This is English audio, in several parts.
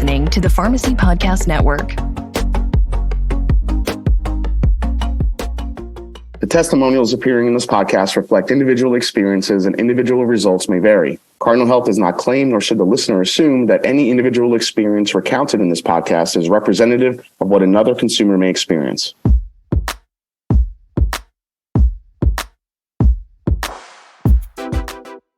listening to the Pharmacy Podcast Network. The testimonials appearing in this podcast reflect individual experiences and individual results may vary. Cardinal Health does not claim, nor should the listener assume, that any individual experience recounted in this podcast is representative of what another consumer may experience.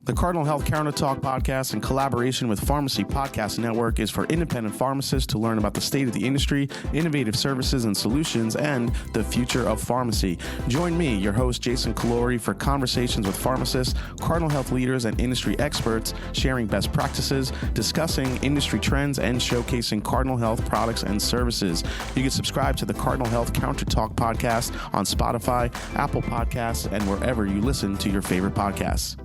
The Cardinal Health Counter Talk podcast, in collaboration with Pharmacy Podcast Network, is for independent pharmacists to learn about the state of the industry, innovative services and solutions, and the future of pharmacy. Join me, your host, Jason Calori, for conversations with pharmacists, Cardinal Health leaders, and industry experts, sharing best practices, discussing industry trends, and showcasing Cardinal Health products and services. You can subscribe to the Cardinal Health Counter Talk podcast on Spotify, Apple Podcasts, and wherever you listen to your favorite podcasts.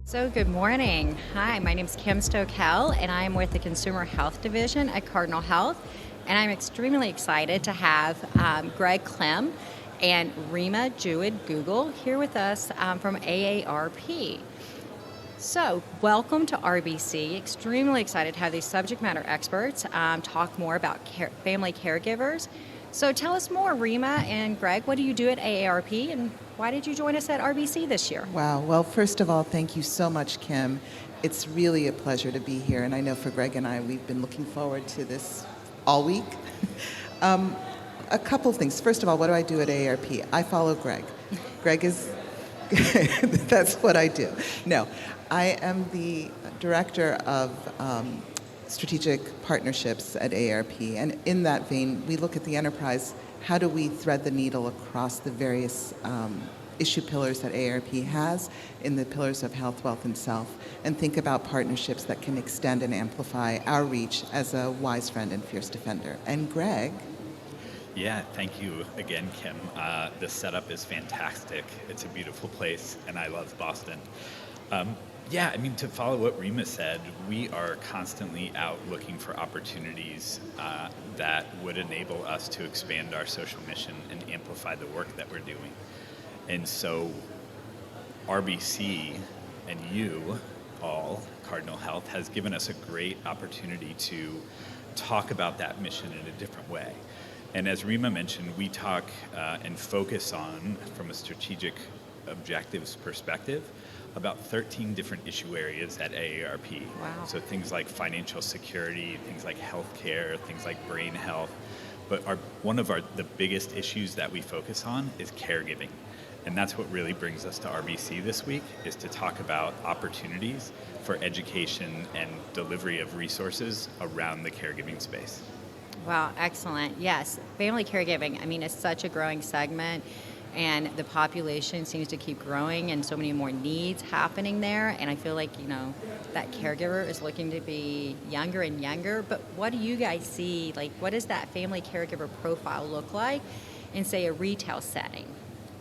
So good morning. Hi, my name is Kim Stokell, and I am with the Consumer Health Division at Cardinal Health. And I'm extremely excited to have Greg Klem and Reema Jweied-Guegel here with us from AARP. So welcome to RBC. Extremely excited to have these subject matter experts talk more about family caregivers. So tell us more, Reema and Greg, what do you do at AARP, and why did you join us at RBC this year? Wow. Well, first of all, thank you so much, Kim. It's really a pleasure to be here, and I know for Greg and I, we've been looking forward to this all week. A couple of things. First of all, what do I do at AARP? I follow Greg. Greg is, that's what I do. No, I am the director of strategic partnerships at AARP, and in that vein, we look at the enterprise. How do we thread the needle across the various issue pillars that AARP has in the pillars of health, wealth, and self, and think about partnerships that can extend and amplify our reach as a wise friend and fierce defender. And Greg? Yeah, thank you again, Kim. The setup is fantastic. It's a beautiful place, and I love Boston. Yeah, I mean, to follow what Reema said, we are constantly out looking for opportunities that would enable us to expand our social mission and amplify the work that we're doing. And so RBC and you all, Cardinal Health, has given us a great opportunity to talk about that mission in a different way. And as Reema mentioned, we talk and focus on, from a strategic objectives perspective, about 13 different issue areas at AARP. Wow. So things like financial security, things like healthcare, things like brain health. But one of the biggest issues that we focus on is caregiving. And that's what really brings us to RBC this week, is to talk about opportunities for education and delivery of resources around the caregiving space. Wow, excellent. Yes, family caregiving, I mean, it's such a growing segment. And the population seems to keep growing, and so many more needs happening there. And I feel like, that caregiver is looking to be younger and younger. But what do you guys see? Like, what does that family caregiver profile look like in, say, a retail setting?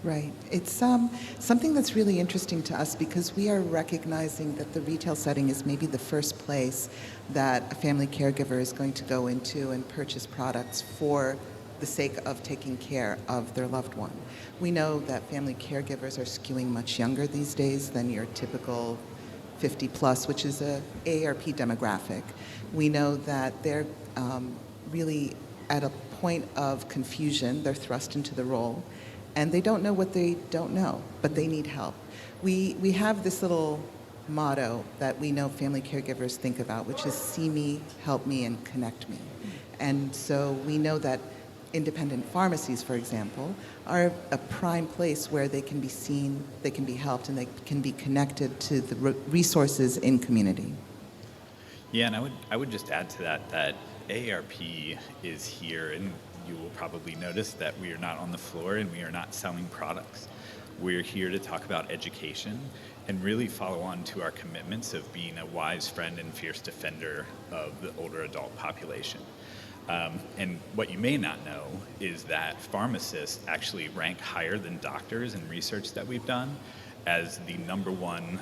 Right. It's something that's really interesting to us, because we are recognizing that the retail setting is maybe the first place that a family caregiver is going to go into and purchase products for the sake of taking care of their loved one. We know that family caregivers are skewing much younger these days than your typical 50 plus, which is a AARP demographic. We know that they're really at a point of confusion. They're thrust into the role, and they don't know what they don't know, but they need help. We have this little motto that we know family caregivers think about, which is see me, help me, and connect me. And so we know that independent pharmacies, for example, are a prime place where they can be seen, they can be helped, and they can be connected to the resources in community. Yeah, and I would just add to that AARP is here, and you will probably notice that we are not on the floor and we are not selling products. We're here to talk about education and really follow on to our commitments of being a wise friend and fierce defender of the older adult population. And what you may not know is that pharmacists actually rank higher than doctors in research that we've done as the number one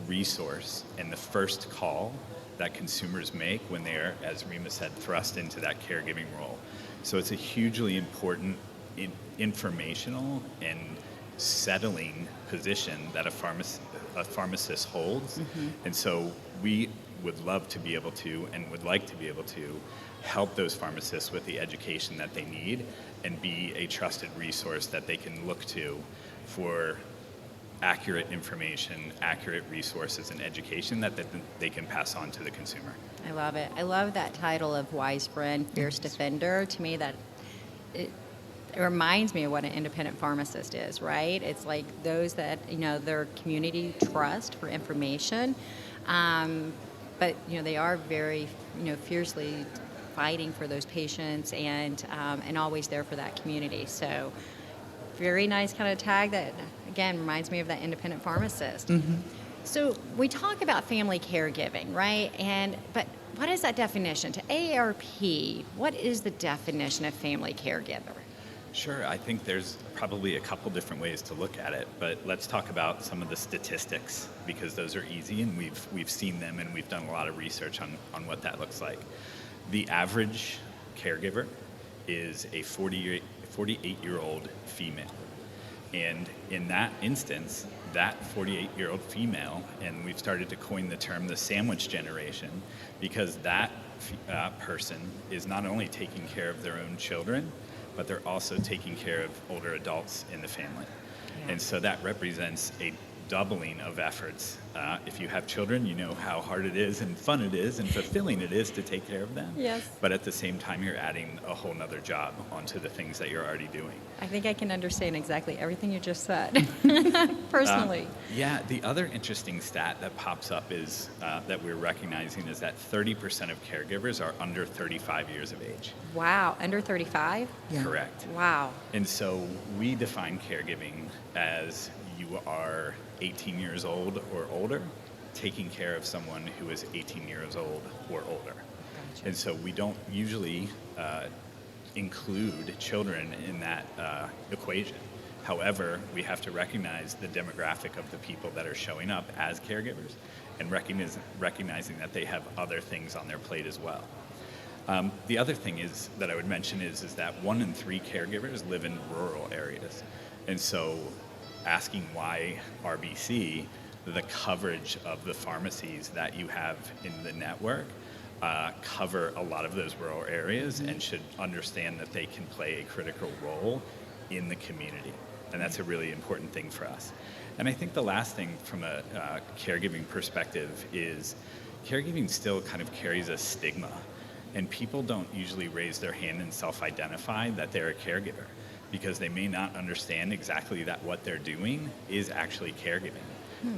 resource and the first call that consumers make when they are, as Reema said, thrust into that caregiving role. So it's a hugely important informational and settling position that a pharmacist holds. And so we would love to be able to, and would like to be able to, help those pharmacists with the education that they need and be a trusted resource that they can look to for accurate information, accurate resources, and education that they can pass on to the consumer. I love it. I love that title of Wise Friend, Fierce Defender. To me, that it reminds me of what an independent pharmacist is, right? It's like those that, their community trust for information, but, they are very, fiercely fighting for those patients and always there for that community. So very nice kind of tag that, again, reminds me of that independent pharmacist. So we talk about family caregiving, right? But what is that definition? To AARP, what is the definition of family caregiver? Sure, I think there's probably a couple different ways to look at it, but let's talk about some of the statistics, because those are easy and we've seen them and we've done a lot of research on what that looks like. The average caregiver is a 48-year-old female. And in that instance, that 48-year-old female, and we've started to coin the term the sandwich generation, because that person is not only taking care of their own children, but they're also taking care of older adults in the family. Yeah. And so that represents a doubling of efforts. If you have children, you know how hard it is and fun it is and fulfilling it is to take care of them. Yes. But at the same time, you're adding a whole nother job onto the things that you're already doing. I think I can understand exactly everything you just said, personally. Yeah, the other interesting stat that pops up is that we're recognizing is that 30% of caregivers are under 35 years of age. Wow, under 35? Yeah. Correct. Wow. And so we define caregiving as you are 18 years old or older, taking care of someone who is 18 years old or older. Gotcha. And so we don't usually include children in that equation. However, we have to recognize the demographic of the people that are showing up as caregivers and recognizing that they have other things on their plate as well. The other thing is that I would mention is that 1 in 3 caregivers live in rural areas. And so asking why RBC, the coverage of the pharmacies that you have in the network cover a lot of those rural areas and should understand that they can play a critical role in the community. And that's a really important thing for us. And I think the last thing from a caregiving perspective is caregiving still kind of carries a stigma. And people don't usually raise their hand and self-identify that they're a caregiver, because they may not understand exactly that what they're doing is actually caregiving.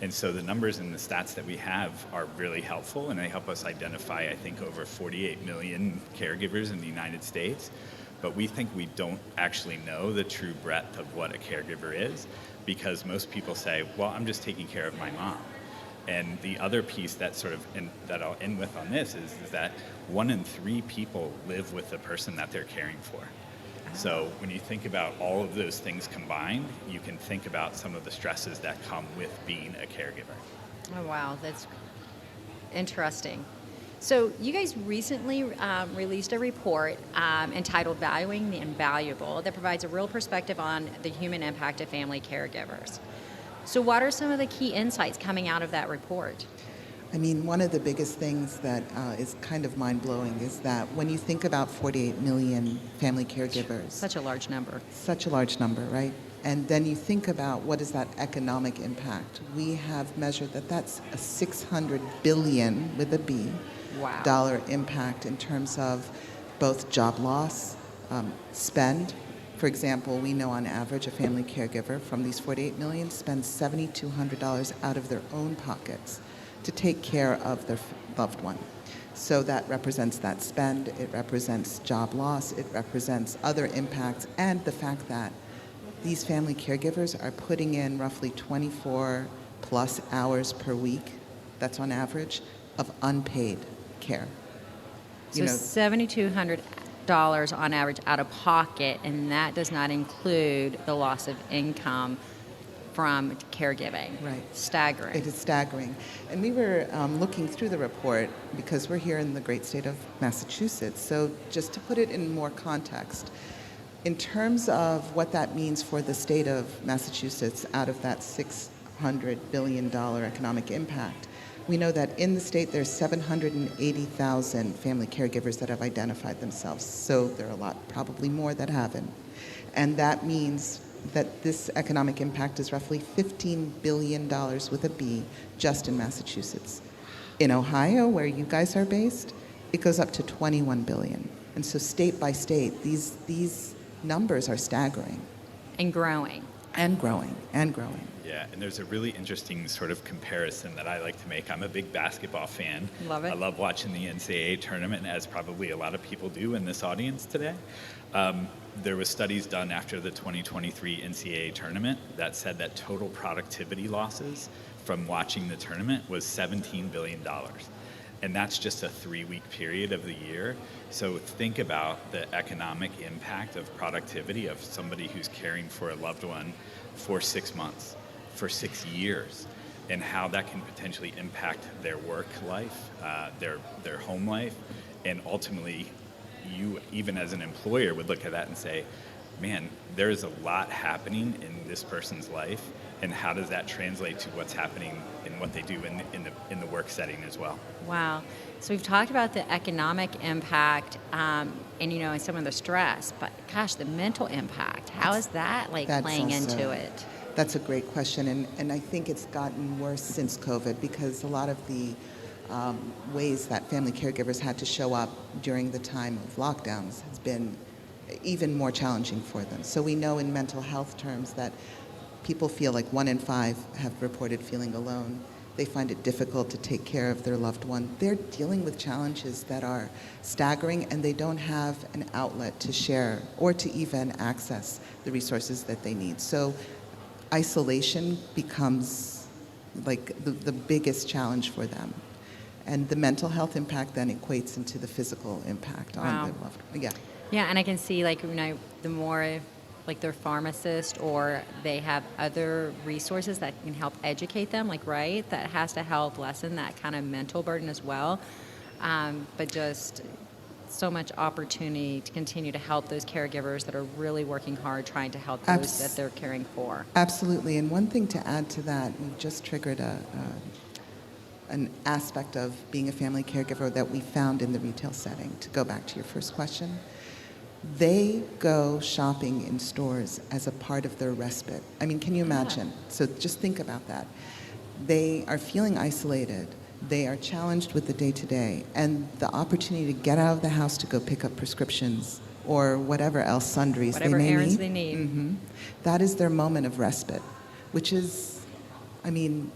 And so the numbers and the stats that we have are really helpful, and they help us identify, I think, over 48 million caregivers in the United States. But we think we don't actually know the true breadth of what a caregiver is, because most people say, well, I'm just taking care of my mom. And the other piece that that I'll end with on this is that 1 in 3 people live with the person that they're caring for. So when you think about all of those things combined, you can think about some of the stresses that come with being a caregiver. Oh, wow, that's interesting. So you guys recently released a report entitled Valuing the Invaluable that provides a real perspective on the human impact of family caregivers. So what are some of the key insights coming out of that report? I mean, one of the biggest things that is kind of mind-blowing is that when you think about 48 million family caregivers. Such a large number. Such a large number, right? And then you think about what is that economic impact. We have measured that that's a $600 billion, with a B, wow, dollar impact in terms of both job loss, spend. For example, we know on average a family caregiver from these 48 million spends $7,200 out of their own pockets to take care of their loved one. So that represents that spend, it represents job loss, it represents other impacts, and the fact that these family caregivers are putting in roughly 24 plus hours per week, that's on average, of unpaid care. So $7,200 on average out of pocket, and that does not include the loss of income from caregiving. Right. Staggering. It is staggering. And we were looking through the report because we're here in the great state of Massachusetts. So just to put it in more context, In terms of what that means for the state of Massachusetts out of that $600 billion economic impact, we know that in the state there's 780,000 family caregivers that have identified themselves. So there are a lot, probably more that haven't. And that means that this economic impact is roughly $15 billion with a B just in Massachusetts. In Ohio, where you guys are based, it goes up to 21 billion. And so state by state, these numbers are staggering. And growing. And growing, and growing. Yeah, and there's a really interesting sort of comparison that I like to make. I'm a big basketball fan. Love it. I love watching the NCAA tournament, as probably a lot of people do in this audience today. There was studies done after the 2023 NCAA tournament that said that total productivity losses from watching the tournament was $17 billion. And that's just a 3-week period of the year. So think about the economic impact of productivity of somebody who's caring for a loved one for 6 months, for 6 years, and how that can potentially impact their work life, their home life, and ultimately you, even as an employer, would look at that and say, man, there's a lot happening in this person's life, and how does that translate to what's happening in what they do in the work setting as well? Wow. So we've talked about the economic impact and some of the stress, but gosh, the mental impact, how is that playing into it? That's a great question, and I think it's gotten worse since COVID because a lot of the ways that family caregivers had to show up during the time of lockdowns has been even more challenging for them. So we know in mental health terms that people feel like 1 in 5 have reported feeling alone. They find it difficult to take care of their loved one. They're dealing with challenges that are staggering, and they don't have an outlet to share or to even access the resources that they need. So isolation becomes like the biggest challenge for them. And the mental health impact then equates into the physical impact on their loved one. Yeah. Yeah, and I can see the more they're pharmacists or they have other resources that can help educate them, right? That has to help lessen that kind of mental burden as well. But just so much opportunity to continue to help those caregivers that are really working hard trying to help those that they're caring for. Absolutely. And one thing to add to that, you just triggered an aspect of being a family caregiver that we found in the retail setting. To go back to your first question, they go shopping in stores as a part of their respite. I mean, can you imagine? Yeah. So just think about that. They are feeling isolated. They are challenged with the day-to-day. And the opportunity to get out of the house to go pick up prescriptions or whatever else sundries whatever they may errands need. They need. Mm-hmm. That is their moment of respite, which is, in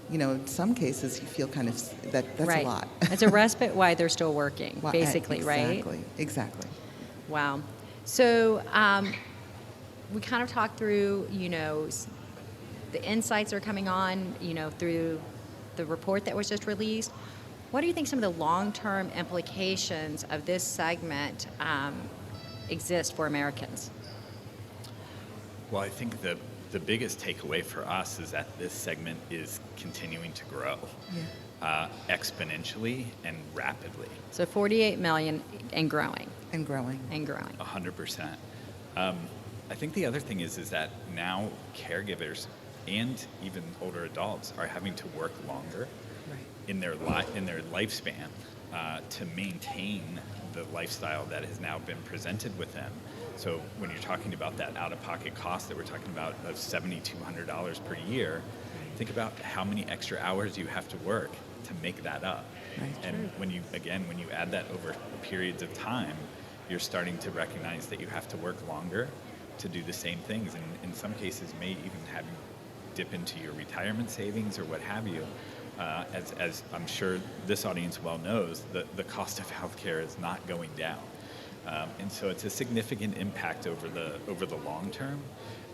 some cases you feel kind of that's right. a lot. It's a respite while they're still working, basically, exactly, right? Exactly. Wow. So we kind of talked through, the insights are coming on, through the report that was just released. What do you think some of the long-term implications of this segment exist for Americans? Well, I think the biggest takeaway for us is that this segment is continuing to grow exponentially and rapidly. So 48 million and growing. And growing. And growing. 100%. I think the other thing is that now caregivers and even older adults are having to work longer in their lifespan to maintain the lifestyle that has now been presented with them. So when you're talking about that out-of-pocket cost that we're talking about of $7,200 per year, think about how many extra hours you have to work to make that up. Right. And when you add that over periods of time, you're starting to recognize that you have to work longer to do the same things, and in some cases may even have you dip into your retirement savings or what have you. As I'm sure this audience well knows, the cost of healthcare is not going down. And so it's a significant impact over the long term,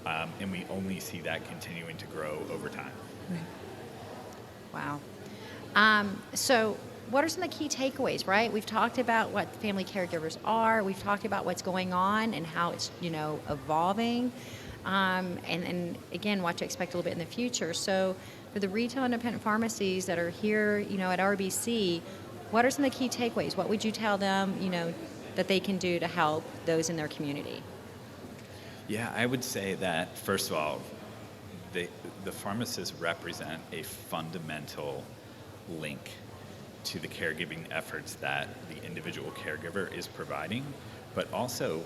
and we only see that continuing to grow over time. Wow. So what are some of the key takeaways, right? We've talked about what family caregivers are. We've talked about what's going on and how it's, evolving. And again, what to expect a little bit in the future. So for the retail independent pharmacies that are here, at RBC, what are some of the key takeaways? What would you tell them, that they can do to help those in their community? Yeah, I would say that, first of all, the pharmacists represent a fundamental link to the caregiving efforts that the individual caregiver is providing, but also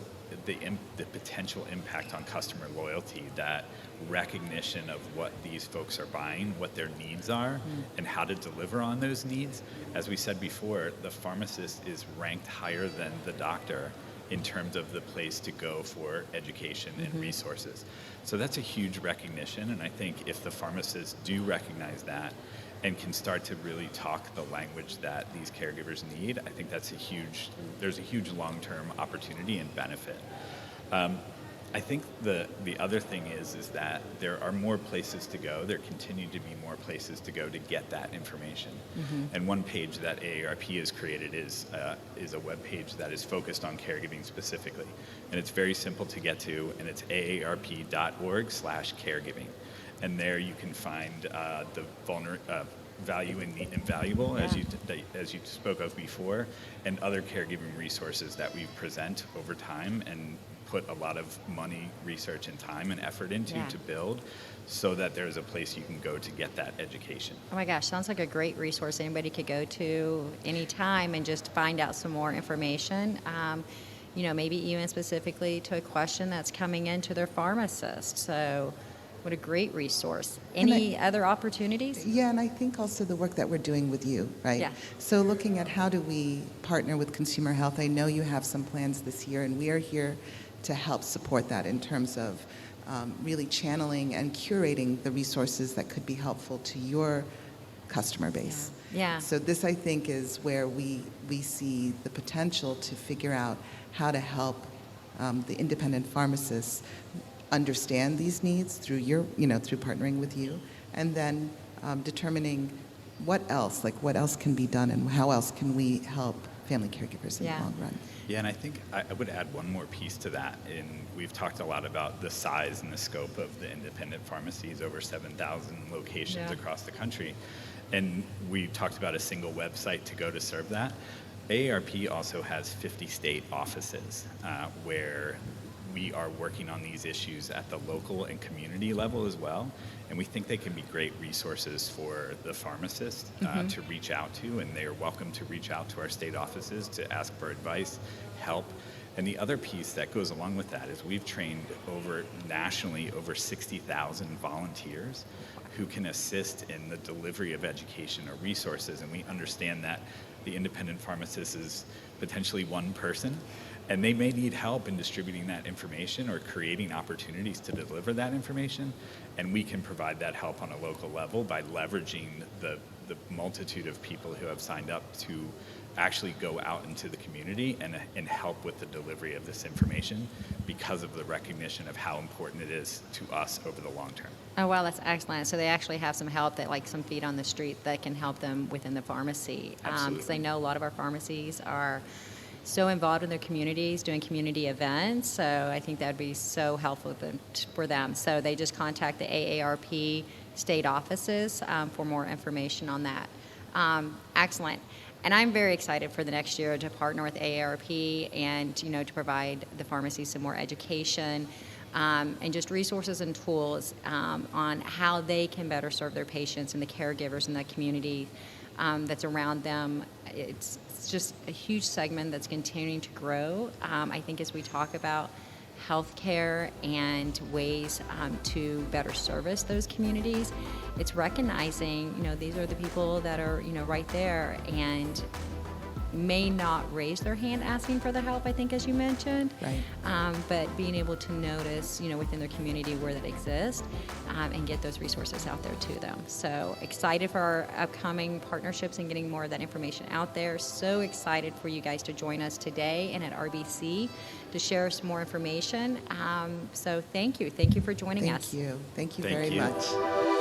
the potential impact on customer loyalty, that recognition of what these folks are buying, what their needs are, and how to deliver on those needs. As we said before, the pharmacist is ranked higher than the doctor in terms of the place to go for education and resources. So that's a huge recognition, and I think if the pharmacists do recognize that and can start to really talk the language that these caregivers need, I think there's a huge long-term opportunity and benefit. I think the other thing is that there are more places to go. There continue to be more places to go to get that information. And one page that AARP has created is a web page that is focused on caregiving specifically. And it's very simple to get to, and it's aarp.org/caregiving. And there you can find the value in the Invaluable, as you spoke of before, and other caregiving resources that we present over time and put a lot of money, research, and time and effort into to build, so that there's a place you can go to get that education. Oh my gosh, sounds like a great resource anybody could go to anytime and just find out some more information. Maybe even specifically to a question that's coming into their pharmacist. So what a great resource. Any other opportunities? Yeah, and I think also the work that we're doing with you, right? Yeah. So looking at how do we partner with consumer health, I know you have some plans this year, and we are here to help support that in terms of really channeling and curating the resources that could be helpful to your customer base. Yeah. So this, I think, is where we see the potential to figure out how to help the independent pharmacists understand these needs through through partnering with you, and then determining what else can be done and how else can we help family caregivers in the long run. Yeah, and I think I would add one more piece to that. We've talked a lot about the size and the scope of the independent pharmacies, over 7,000 locations across the country. And we talked about a single website to go to serve that. AARP also has 50 state offices where we are working on these issues at the local and community level as well. And we think they can be great resources for the pharmacist to reach out to, and they are welcome to reach out to our state offices to ask for advice, help. And the other piece that goes along with that is we've trained nationally over 60,000 volunteers who can assist in the delivery of education or resources. And we understand that the independent pharmacist is potentially one person, and they may need help in distributing that information or creating opportunities to deliver that information. And we can provide that help on a local level by leveraging the multitude of people who have signed up to actually go out into the community and help with the delivery of this information, because of the recognition of how important it is to us over the long term. Oh, wow, that's excellent. So they actually have some help, that like some feet on the street that can help them within the pharmacy. Because I know a lot of our pharmacies are so involved in their communities, doing community events. So I think that would be so helpful for them. So they just contact the AARP state offices for more information on that. Excellent. And I'm very excited for the next year to partner with AARP and to provide the pharmacy some more education and just resources and tools on how they can better serve their patients and the caregivers in the community that's around them. It's just a huge segment that's continuing to grow. I think as we talk about healthcare and ways to better service those communities, it's recognizing, these are the people that are, right there and may not raise their hand asking for the help, I think, as you mentioned. Right. But being able to notice, within their community where that exists and get those resources out there to them. So excited for our upcoming partnerships and getting more of that information out there. So excited for you guys to join us today and at RBC to share some more information. So thank you. Thank you for joining us. Thank you very much.